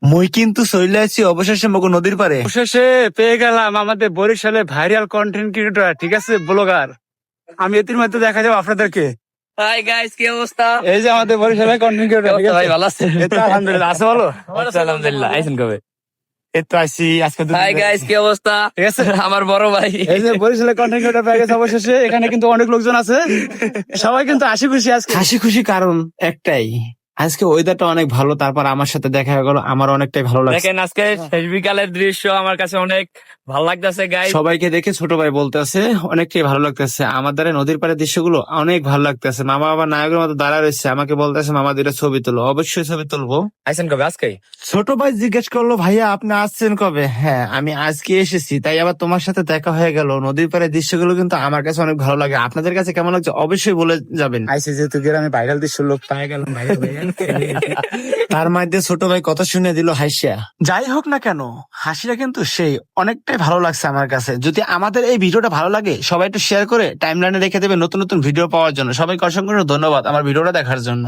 মুই কিন্তু চলে আছি অবশেষে মগো নদীর পারে। অবশেষে পেয়ে গেলাম আমাদের বরিশালে ভাইরাল কন্টেন্ট ক্রিয়েটর, ঠিক আছে, ব্লগার। আমি এটির মধ্যে দেখা যাবো আপনাদেরকে। হাই গাইস, কি অবস্থা? এই যে আমাদের বরিশালের কন্টেন্ট ক্রিয়েটর, ঠিক ভাই আছে? ভালো আছেন? এই তো আলহামদুলিল্লাহ, আছে বলো। আলহামদুলিল্লাহ। আইছেন কবে? এই তো আইছি আজকে হাই গাইস, কি অবস্থা? ঠিক আছে। আমার বড় ভাই। এই যে বরিশালের কন্টেন্ট ক্রিয়েটর পেয়ে গেছে অবশেষে। এখানে কিন্তু অনেক লোকজন আছে, সবাই কিন্তু হাসি খুশি আজকে। হাসি খুশি কারণ একটাই, আজকে ওয়েদারটা অনেক ভালো, তারপর আমার সাথে দেখা হয়ে গেল, আমার অনেকটাই ভালো লাগছে। দেখেন আজকে শেষ বিকালের দৃশ্য আমার কাছে অনেক ভালো লাগতেছে গাইস। সবাইকে দেখে ছোট ভাই বলতেছে অনেকটাই ভালো লাগতেছে। আমাদের এই নদীর পাড়ের দৃশ্যগুলো অনেক ভালো লাগতেছে। মামা আবার নায়কের মতো দাঁড়া রয়েছে, আমাকে বলতেছে মামা দুইটা ছবি তুলো। অবশ্যই ছবি তুলবো। আইছেন কবে? আজকে? ছোট ভাই জিজ্ঞেস করলো ভাইয়া আপনি আসছেন কবে? হ্যাঁ আমি আজকে এসেছি, তাই আবার তোমার সাথে দেখা হয়ে গেল। নদীর পাড়ের দৃশ্যগুলো কিন্তু আমার কাছে অনেক ভালো লাগে। আপনাদের কাছে কেমন লাগছে অবশ্যই বলে যাবেন। আইসি যেহেতু গ্রামে ভাইরাল দৃশ্য লোক পাই গেলাম ভাইরাল। তার মধ্যে ছোট ভাই কথা শুনে দিল হাসিয়া। যাই হোক না কেন, হাসিটা কিন্তু সেই অনেকটাই ভালো লাগছে আমার কাছে। যদি আমাদের এই ভিডিওটা ভালো লাগে সবাই একটু শেয়ার করে টাইমলাইনে রেখে দেবে নতুন নতুন ভিডিও পাওয়ার জন্য। সবাইকে অসংখ্য ধন্যবাদ আমার ভিডিওটা দেখার জন্য।